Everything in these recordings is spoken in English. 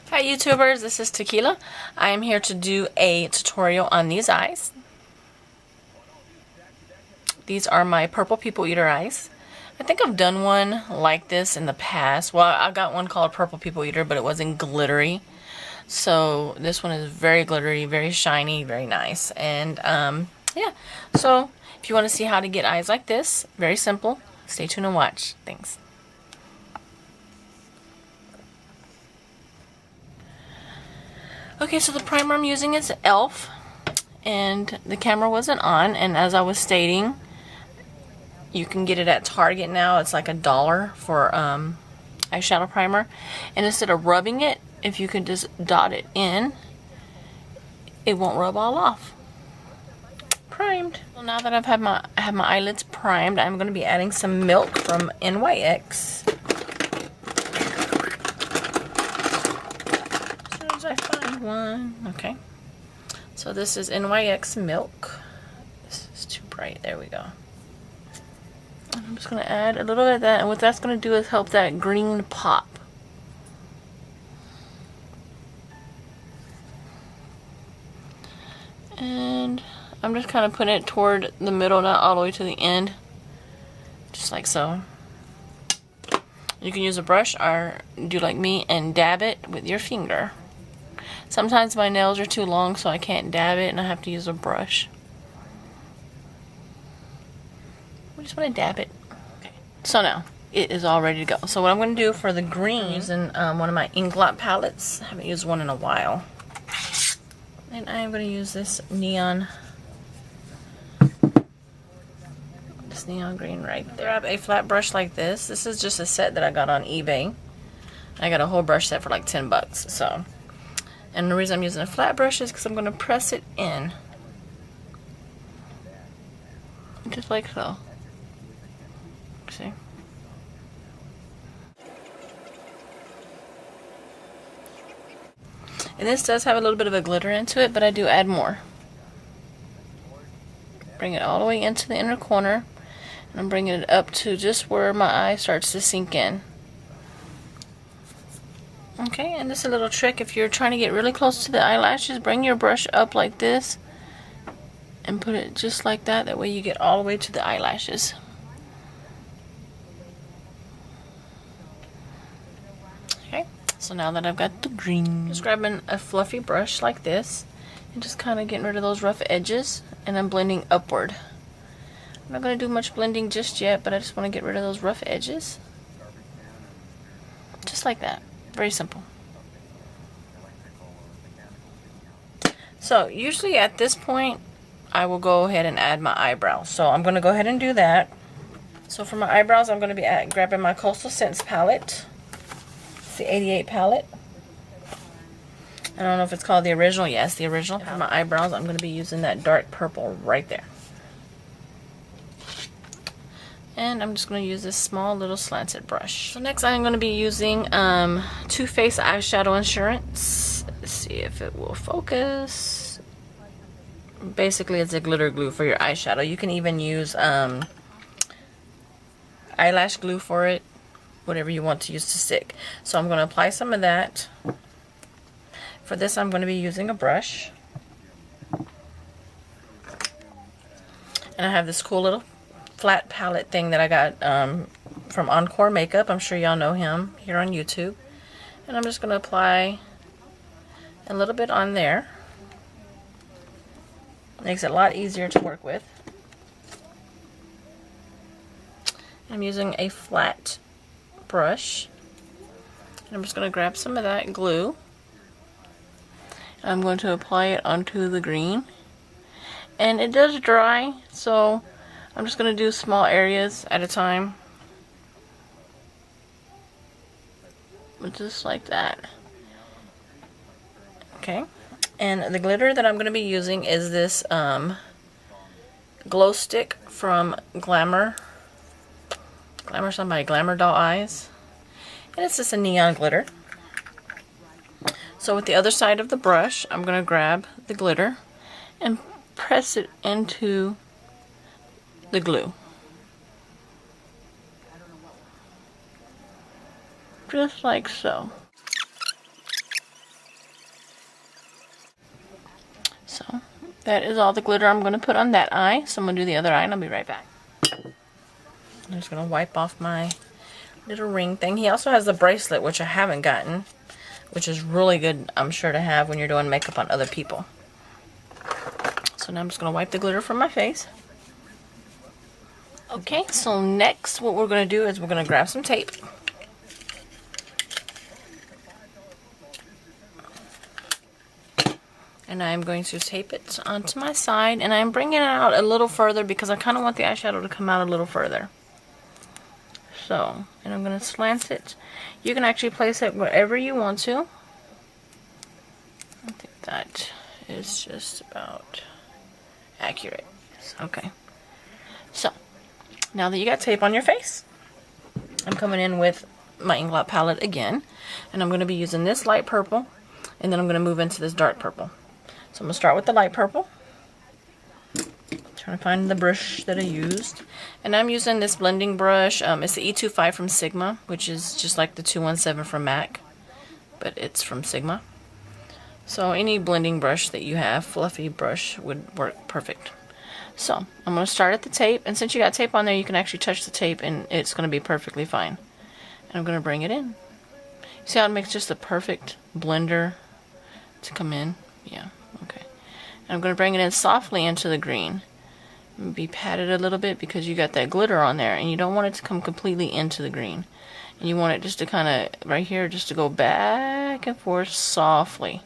Hi YouTubers, this is Tequila. I am here to do a tutorial on these eyes. These are my purple people eater eyes. I think I've done one like this in the past. Well, I got one called purple people eater, but it wasn't glittery. So this one is very glittery, very shiny, very nice. And yeah, so if you want to see how to get eyes like this, very simple, stay tuned and watch. Thanks. Okay, so the primer I'm using is e.l.f. and the camera wasn't on, and as I was stating, you can get it at Target now. It's like $1 for eyeshadow primer, and instead of rubbing it, if you can just dot it in, it won't rub all off. Primed. So now that I have my eyelids primed, I'm going to be adding some milk from NYX. As soon as I find one. Okay. So this is NYX milk. This is too bright. There we go. And I'm just going to add a little bit of that, and what that's going to do is help that green pop. And I'm just kind of putting it toward the middle, not all the way to the end. Just like so. You can use a brush or do like me and dab it with your finger. Sometimes my nails are too long, so I can't dab it and I have to use a brush. We just want to dab it. Okay. So now it is all ready to go. So what I'm going to do for the green, I'm using one of my Inglot palettes. I haven't used one in a while. And I am going to use this neon green right there. Grab a flat brush like this. This is just a set that I got on eBay. I got a whole brush set for like 10 bucks. So, and the reason I'm using a flat brush is because I'm going to press it in. Just like so. See? And this does have a little bit of a glitter into it, but I do add more. Bring it all the way into the inner corner. And I'm bringing it up to just where my eye starts to sink in. Okay, and this is a little trick. If you're trying to get really close to the eyelashes, bring your brush up like this and put it just like that. That way you get all the way to the eyelashes. Okay, so now that I've got the green, just grabbing a fluffy brush like this and just kind of getting rid of those rough edges, and I'm blending upward. I'm not going to do much blending just yet, but I just want to get rid of those rough edges. Just like that. Very simple. So usually at this point, I will go ahead and add my eyebrows. So I'm going to go ahead and do that. So for my eyebrows, I'm going to be grabbing my Coastal Scents palette. It's the 88 palette. I don't know if it's called the original. Yes, the original. For my eyebrows, I'm going to be using that dark purple right there. And I'm just going to use this small little slanted brush. So next I'm going to be using Too Faced Eyeshadow Insurance. Let's see if it will focus. Basically it's a glitter glue for your eyeshadow. You can even use eyelash glue for it. Whatever you want to use to stick. So I'm going to apply some of that. For this I'm going to be using a brush. And I have this cool little flat palette thing that I got from Encore Makeup. I'm sure y'all know him here on YouTube. And I'm just going to apply a little bit on there. Makes it a lot easier to work with. I'm using a flat brush. And I'm just going to grab some of that glue. I'm going to apply it onto the green. And it does dry, so I'm just going to do small areas at a time. Just like that. Okay. And the glitter that I'm going to be using is this glow stick from Glamour somebody, Glamour Doll Eyes. And it's just a neon glitter. So with the other side of the brush, I'm going to grab the glitter and press it into the glue. Just like so. So that is all the glitter I'm going to put on that eye. So I'm going to do the other eye and I'll be right back. I'm just going to wipe off my little ring thing. He also has the bracelet, which I haven't gotten, which is really good, I'm sure, to have when you're doing makeup on other people. So now I'm just going to wipe the glitter from my face. Okay, so next what we're going to do is we're going to grab some tape. And I'm going to tape it onto my side, and I'm bringing it out a little further because I kind of want the eyeshadow to come out a little further. So, and I'm going to slant it. You can actually place it wherever you want to. I think that is just about accurate. Okay. So, now that you got tape on your face, I'm coming in with my Inglot palette again. And I'm going to be using this light purple, and then I'm going to move into this dark purple. So I'm going to start with the light purple. Trying to find the brush that I used. And I'm using this blending brush. It's the E25 from Sigma, which is just like the 217 from MAC, but it's from Sigma. So any blending brush that you have, fluffy brush, would work perfect. So I'm going to start at the tape, and since you got tape on there, you can actually touch the tape and it's going to be perfectly fine. And I'm going to bring it in. See how it makes just the perfect blender to come in? Yeah, okay. And I'm going to bring it in softly into the green. Be patted a little bit because you got that glitter on there, and you don't want it to come completely into the green. And you want it just to kind of, right here, just to go back and forth softly.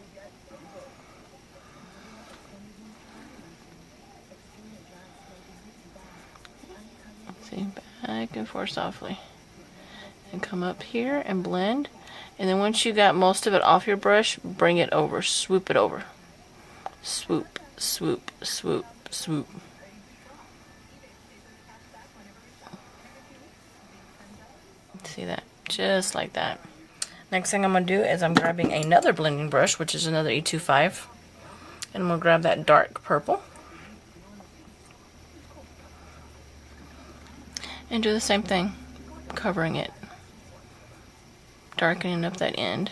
See, back and forth softly. And come up here and blend. And then once you got most of it off your brush, bring it over, swoop it over. Swoop, swoop, swoop, swoop. See that? Just like that. Next thing I'm going to do is I'm grabbing another blending brush, which is another E25. And I'm going to grab that dark purple. And do the same thing, covering it. Darkening up that end.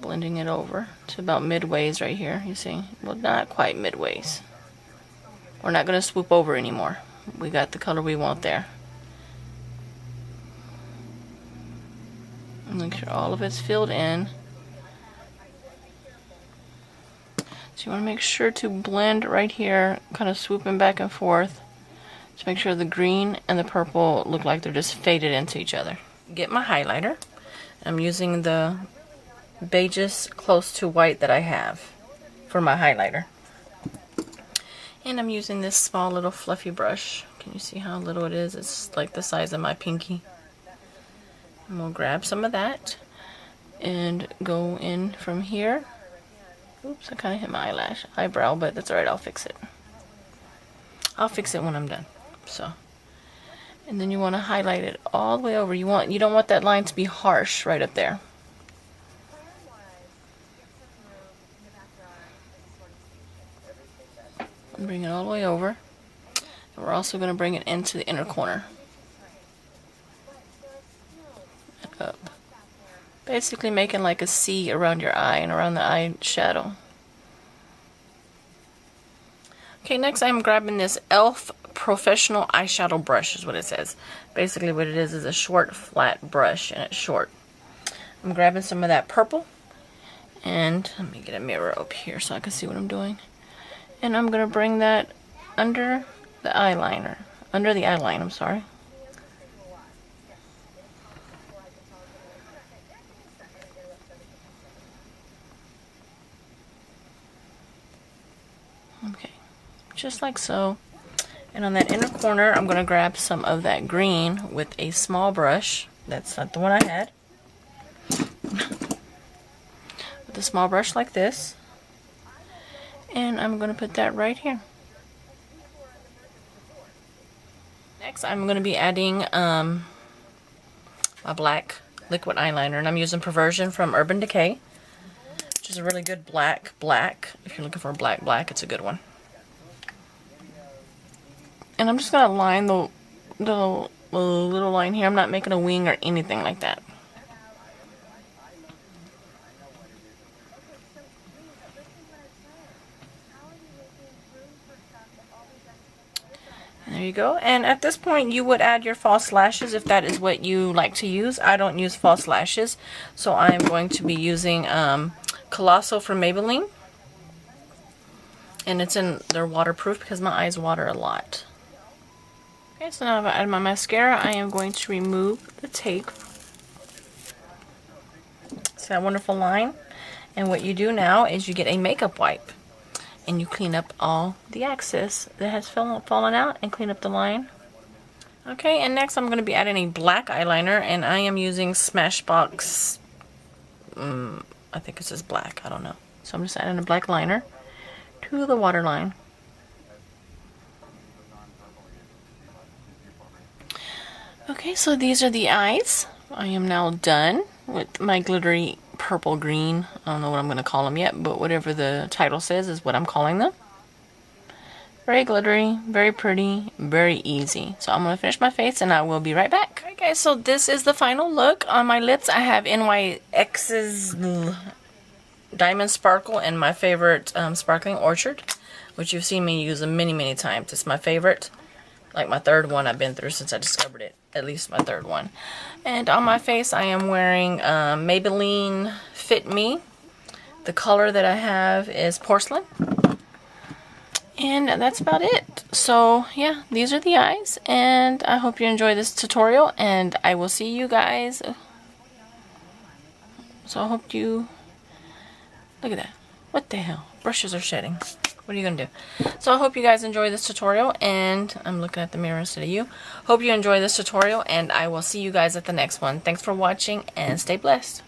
Blending it over to about midways right here, you see? Well, not quite midways. We're not going to swoop over anymore. We got the color we want there. Make sure all of it's filled in. So you want to make sure to blend right here, kind of swooping back and forth to make sure the green and the purple look like they're just faded into each other. Get my highlighter. I'm using the beiges close to white that I have for my highlighter. And I'm using this small little fluffy brush. Can you see how little it is? It's like the size of my pinky. And we'll grab some of that and go in from here. Oops, I kind of hit my eyebrow, but that's alright, I'll fix it. I'll fix it when I'm done. So, and then you want to highlight it all the way over. You don't want that line to be harsh right up there. And bring it all the way over. And we're also going to bring it into the inner corner. Up. Basically making like a C around your eye and around the eye shadow. Okay, next I'm grabbing this e.l.f. Professional Eyeshadow Brush is what it says. Basically what it is a short flat brush, and it's short. I'm grabbing some of that purple, and let me get a mirror up here so I can see what I'm doing. And I'm going to bring that under the eyeliner. Under the eyeline, I'm sorry. Okay, just like so. And on that inner corner, I'm going to grab some of that green with a small brush. That's not the one I had. With a small brush like this. And I'm going to put that right here. Next, I'm going to be adding my black liquid eyeliner. And I'm using Perversion from Urban Decay, which is a really good black. If you're looking for a black, it's a good one. And I'm just going to line the little line here. I'm not making a wing or anything like that. There you go. And at this point, you would add your false lashes if that is what you like to use. I don't use false lashes, so I'm going to be using Colossal from Maybelline. And they're waterproof because my eyes water a lot. Okay, so now I've added my mascara. I am going to remove the tape. See that wonderful line? And what you do now is you get a makeup wipe. And you clean up all the excess that has fallen out and clean up the line. Okay, and next I'm going to be adding a black eyeliner, and I am using Smashbox, I think it says black, I don't know. So I'm just adding a black liner to the waterline. Okay, so these are the eyes. I am now done with my glittery purple green. I don't know what I'm going to call them yet, but whatever the title says is what I'm calling them. Very glittery, very pretty, very easy. So I'm going to finish my face and I will be right back. Alright guys, so this is the final look. On my lips I have NYX's Diamond Sparkle and my favorite Sparkling Orchard, which you've seen me use many times. It's my favorite. Like my third one I've been through since I discovered it. At least my third one. And on my face I am wearing Maybelline Fit Me. The color that I have is Porcelain. And that's about it. So yeah, these are the eyes. And I hope you enjoy this tutorial. And I will see you guys. So I hope you... Look at that. What the hell? Brushes are shedding. What are you going to do? So I hope you guys enjoy this tutorial, and I'm looking at the mirror instead of you. Hope you enjoy this tutorial, and I will see you guys at the next one. Thanks for watching, and stay blessed.